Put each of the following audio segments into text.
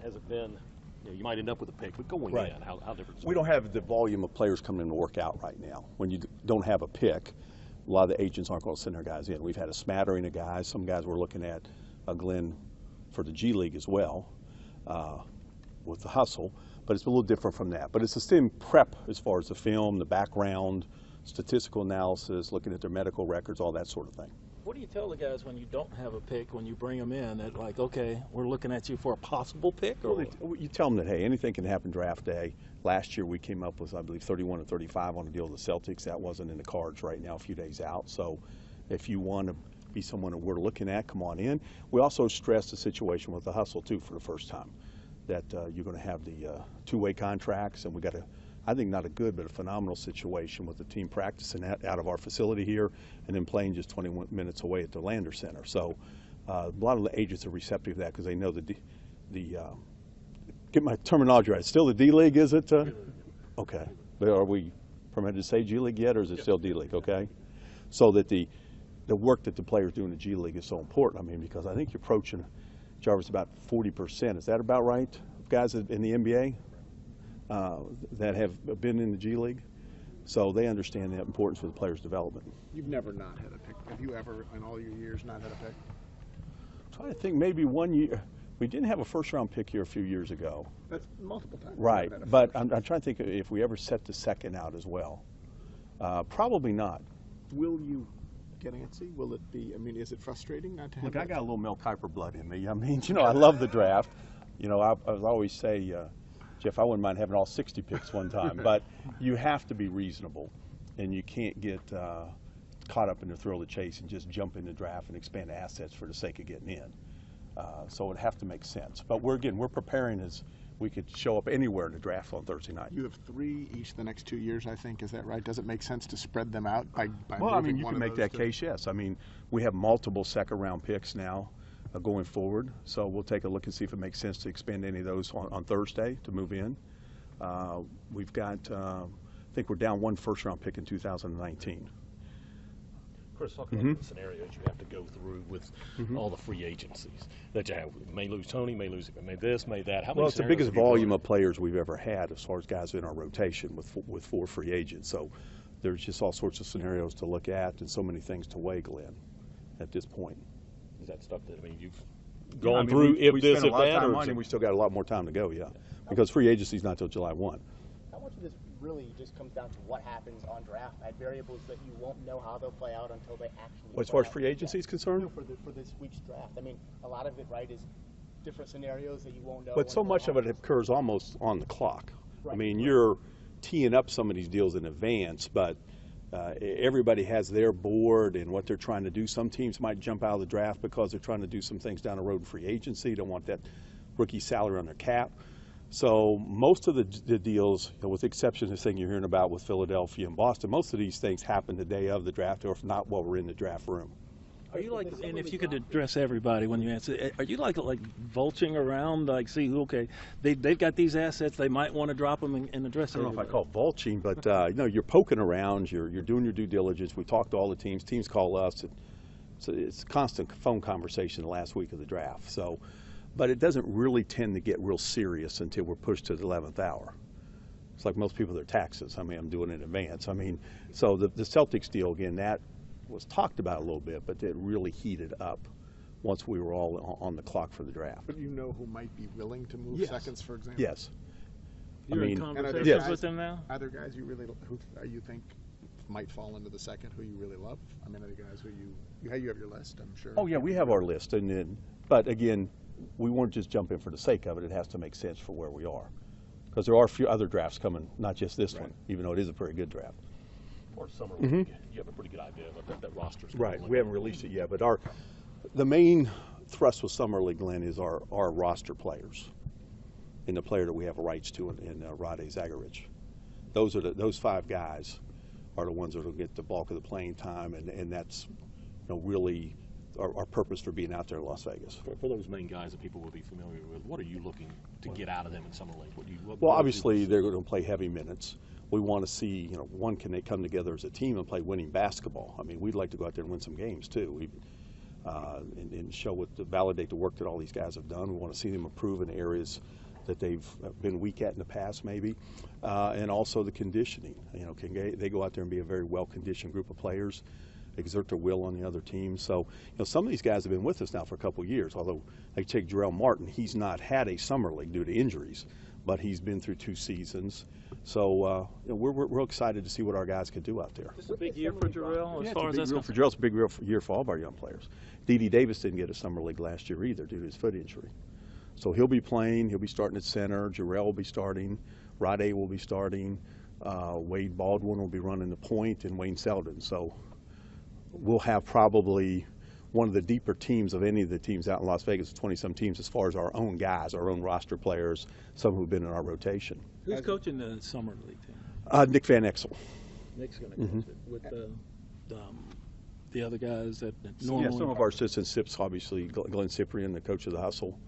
has it been? You know, you might end up with a pick, but going Right. in, how different is it? We don't have the volume of players coming in to work out right now. When you don't have a pick, a lot of the agents aren't going to send their guys in. We've had a smattering of guys. Some guys we're looking at Glenn for the G League as well with the hustle, but it's a little different from that. But it's the same prep as far as the film, the background, statistical analysis, looking at their medical records, all that sort of thing. What do you tell the guys when you don't have a pick, when you bring them in, that like, okay, we're looking at you for a possible pick? Or Well, you tell them that, hey, anything can happen draft day. Last year we came up with, I believe, 31 or 35 on a deal with the Celtics. That wasn't in the cards right now, a few days out. So if you want to be someone that we're looking at, come on in. We also stress the situation with the hustle, too, for the first time, that you're going to have the two-way contracts, and we got I think not a good, but a phenomenal situation with the team practicing out of our facility here and then playing just 21 minutes away at the Lander Center. So a lot of the agents are receptive to that because they know get my terminology right, still the D-League, is it? Okay. But are we permitted to say G-League yet, or is it still D-League, okay? So that the work that the players do in the G-League is so important. I mean, because I think you're approaching, Jarvis, about 40%. Is that about right, guys in the NBA? That have been in the G League, so they understand the importance for the players' development. You've never not had a pick. Have you ever, in all your years, not had a pick? I'm trying to think, maybe one year. We didn't have a first-round pick here a few years ago. That's multiple times. Right, but I'm trying to think if we ever set the second out as well. Probably not. Will you get antsy? Will it be, I mean, is it frustrating not to have Look, that? I got a little Mel Kiper blood in me. I mean, you know, I love the draft. You know, I always say, Jeff, I wouldn't mind having all 60 picks one time, but you have to be reasonable, and you can't get caught up in the thrill of the chase and just jump in the draft and expand assets for the sake of getting in. So it would have to make sense. But we're preparing as we could show up anywhere in the draft on Thursday night. You have 3 each the next 2 years, I think. Is that right? Does it make sense to spread them out by well, I moving mean, you one can of make those that case, yes. I mean, we have multiple second-round picks now going forward, so we'll take a look and see if it makes sense to expand any of those on Thursday to move in. We've got, I think we're down 1 first-round pick in 2019. Chris, talk about the scenarios you have to go through with all the free agencies that you have. May lose Tony, may lose may this, may that. How many Well, it's the biggest volume of players we've ever had as far as guys in our rotation with 4 free agents. So there's just all sorts of scenarios to look at and so many things to weigh, Glenn, at this point. Is that stuff that, I mean, you've gone through if we this, spent if a lot that? of time Or on it, and we still got a lot more time to go, yeah. Because free agency is not till July 1. How much of this really just comes down to what happens on draft night, variables that you won't know how they'll play out until they actually Well, as far as free agency is concerned? For this week's draft. I mean, a lot of it, right, is different scenarios that you won't know. But so much of it occurs almost on the clock. Right. I mean, you're teeing up some of these deals in advance, but everybody has their board and what they're trying to do. Some teams might jump out of the draft because they're trying to do some things down the road in free agency. Don't want that rookie salary on their cap. So most of the deals, with the exception of the thing you're hearing about with Philadelphia and Boston, most of these things happen the day of the draft, or if not, while we're in the draft room. Are you like, and if you could address everybody when you answer, are you like vulturing around, like, see, okay, they've got these assets, they might want to drop them and address I don't know if I call it vulturing, but you know, you're poking around, you're doing your due diligence. We talk to all the teams. Teams call us. It's a constant phone conversation the last week of the draft. So, but it doesn't really tend to get real serious until we're pushed to the 11th hour. It's like most people, their taxes. I mean, I'm doing it in advance. I mean, so the Celtics deal, again, that was talked about a little bit, but it really heated up once we were all on the clock for the draft. But you know who might be willing to move seconds, for example? Yes. You're in conversations with them now? Are there guys who you think might fall into the second who you really love? I mean, are there guys who you have your list, I'm sure. Oh yeah, we have our list, but again, we won't just jump in for the sake of it. It has to make sense for where we are, because there are a few other drafts coming, not just this one, even though it is a very good draft. Or summer league, you have a pretty good idea of what that roster's going to look we haven't like. released it yet, but the main thrust with Summer League, Glenn, is our roster players, and the player that we have rights to in Rade Zagarich. Those 5 guys are the ones that will get the bulk of the playing time, and that's really our purpose for being out there in Las Vegas. For those main guys that people will be familiar with, what are you looking to get out of them in Summer League? Well, obviously they're going to play heavy minutes. We want to see, can they come together as a team and play winning basketball? I mean, we'd like to go out there and win some games too. and validate the work that all these guys have done. We want to see them improve in areas that they've been weak at in the past, maybe, and also the conditioning. Can they go out there and be a very well-conditioned group of players, exert their will on the other team? So, some of these guys have been with us now for a couple of years. Although, like take Jarrell Martin, he's not had a summer league due to injuries, but he's been through 2 seasons. So we're excited to see what our guys can do out there. It's a big year for Jarrell as far as that's concerned. Jarrell's a big year for all of our young players. D.D. Davis didn't get a summer league last year either due to his foot injury. So he'll be playing. He'll be starting at center. Jarrell will be starting. Rade will be starting. Wade Baldwin will be running the point, and Wayne Selden. So we'll have probably one of the deeper teams of any of the teams out in Las Vegas, 20-some teams, as far as our own guys, our own roster players, some who've been in our rotation. Who's coaching the summer league team? Nick Van Exel. Nick's going to coach it with the other guys that normally. Yeah, some of our assistants, Sips, obviously, Glenn Cyprian, the coach of the Hustle,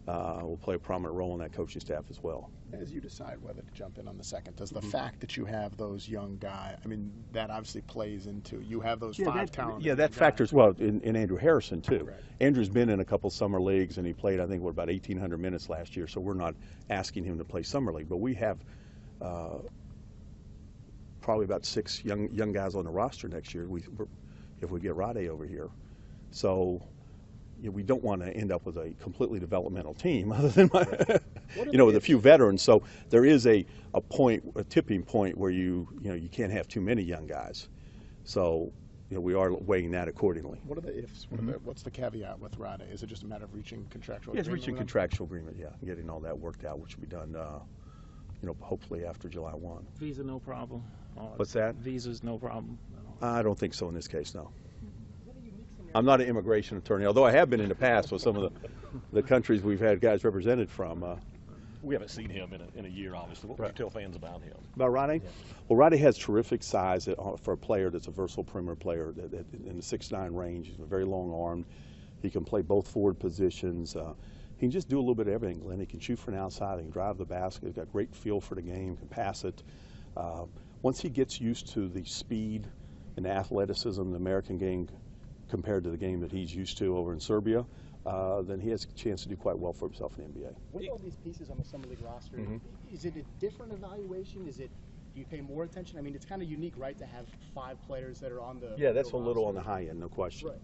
will play a prominent role in that coaching staff as well. As you decide whether to jump in on the second, does the fact that you have those young guys, I mean, that obviously plays into, you have those 5 talented. Yeah, that factors, well, in Andrew Harrison, too. Right. Andrew's been in a couple summer leagues, and he played, I think, about 1,800 minutes last year, so we're not asking him to play summer league. But we have probably about 6 young guys on the roster next year if we get Rade over here. So we don't want to end up with a completely developmental team other than with a few veterans. So there is a tipping point where you can't have too many young guys. So we are weighing that accordingly. What are the ifs? What's the caveat with Rade? Is it just a matter of reaching contractual agreement? agreement? It's reaching contractual agreement, yeah, and getting all that worked out, which will be done, hopefully after July 1. Visa, no problem. What's that? Visas, no problem. I don't think so in this case, no. I'm not an immigration attorney, although I have been in the past with some of the countries we've had guys represented from. We haven't seen him in a year, obviously. What would you tell fans about him? About Rade? Yeah. Well, Rade has terrific size for a player that's a versatile perimeter player in the 6'9" range. He's a very long arm. He can play both forward positions. He can just do a little bit of everything, Glenn. He can shoot from the outside. He can drive the basket. He's got great feel for the game, can pass it. Once he gets used to the speed and athleticism of the American game compared to the game that he's used to over in Serbia, then he has a chance to do quite well for himself in the NBA. With all these pieces on the Summer League roster, is it a different evaluation? Do you pay more attention? I mean, it's kind of unique, right, to have 5 players that are on the Yeah, that's a roster. little on the high end, no question. Right.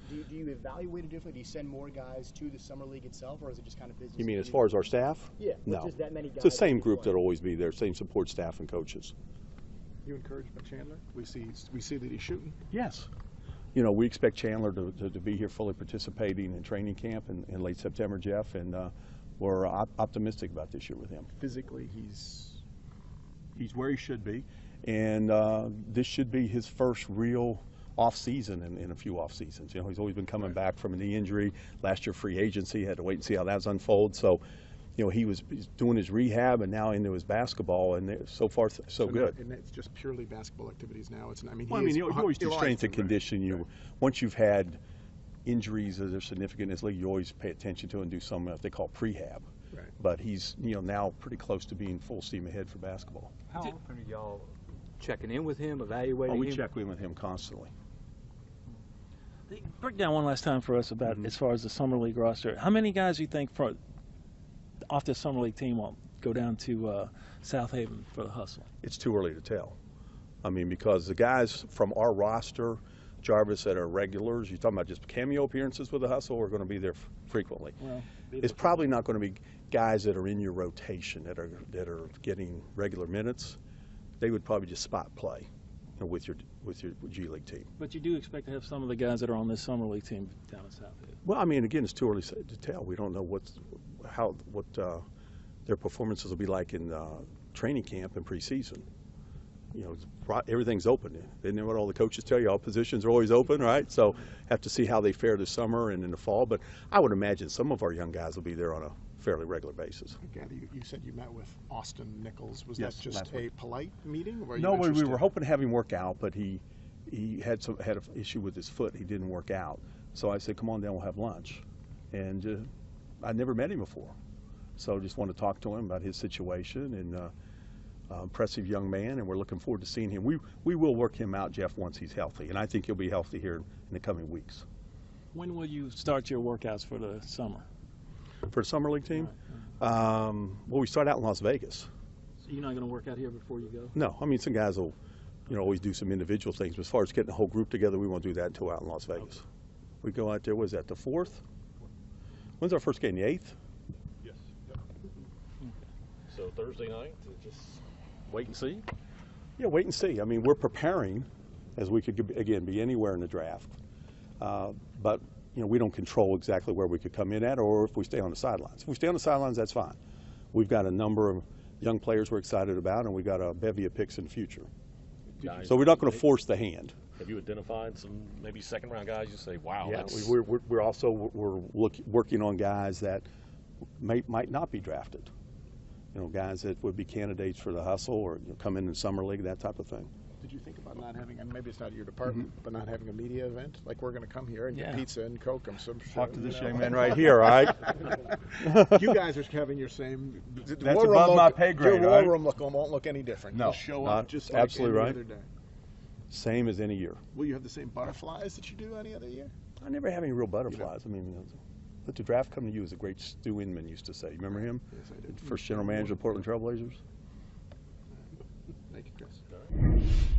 Do you evaluate it differently? Do you send more guys to the Summer League itself, or is it just kind of business? You mean as far as our staff? Yeah. No. Just that many guys. It's the same group that'll always be there, same support staff and coaches. You encouraged by Chandler? We see that he's shooting. Yes. We expect Chandler to be here fully participating in training camp in late September, Jeff, and we're optimistic about this year with him. Physically, he's where he should be, and this should be his first real off season in a few off seasons. He's always been coming back from a knee injury. Last year, free agency, had to wait and see how that unfolds. So, he's doing his rehab and now into his basketball, and so far so good. And it's just purely basketball activities now. It's you always do strength and conditioning. Right. Once you've had injuries that are significant in this league, you always pay attention to and do some they call prehab. Right. But he's now pretty close to being full steam ahead for basketball. How often are y'all checking in with him, evaluating him? We check in with him constantly. Break down one last time for us about as far as the Summer League roster. How many guys do you think off the Summer League team will go down to South Haven for the Hustle? It's too early to tell. I mean, because the guys from our roster, Jarvis, that are regulars, you're talking about just cameo appearances with the Hustle, are going to be there frequently. Well, it's probably not going to be guys that are in your rotation that are getting regular minutes. They would probably just spot play with your G League team. But you do expect to have some of the guys that are on this Summer League team down in South Haven. Well, I mean, again, it's too early to tell. We don't know what their performances will be like in training camp and preseason. Everything's open. Isn't that what all the coaches tell you? All positions are always open, right? So have to see how they fare this summer and in the fall. But I would imagine some of our young guys will be there on a fairly regular basis. I gather you said you met with Austin Nichols. Was Yes, that just last a week. polite meeting? Or No, we were hoping to have him work out, but he had an issue with his foot. He didn't work out. So I said, come on down, we'll have lunch. And I'd never met him before. So just want to talk to him about his situation, and impressive young man, and we're looking forward to seeing him. We will work him out, Jeff, once he's healthy, and I think he'll be healthy here in the coming weeks. When will you start your workouts for the summer? For the summer league team, well, we start out in Las Vegas. So you're not going to work out here before you go? No, I mean, some guys will, always do some individual things. But as far as getting the whole group together, we won't do that until out in Las Vegas. Okay. We go out there, was that the 4th? When's our first game, the 8th? Yes. So Thursday night, just wait and see. Yeah, wait and see. I mean, we're preparing as we could, again, be anywhere in the draft. But, we don't control exactly where we could come in at or if we stay on the sidelines. If we stay on the sidelines, that's fine. We've got a number of young players we're excited about, and we've got a bevy of picks in the future. So we're not going to force the hand. Have you identified some maybe second-round guys you say, wow, Yeah, that's... we're also working on guys that might not be drafted. Guys that would be candidates for the hustle or come in summer league, that type of thing. Did you think about not having, and maybe it's not your department, but not having a media event? Like, we're going to come here and get pizza and Coke. I'm so sure. Talk to this young man right here, all right? You guys are having your same. That's above my pay grade, Your right? war room won't look any different. No, You'll show up just like absolutely any right. other day. Same as any year. Will you have the same butterflies that you do any other year? I never have any real butterflies. I mean, let the draft come to you, as a great Stu Inman used to say. You remember him? Yes, I did. First general manager of the Portland Trailblazers. Thank you, Chris.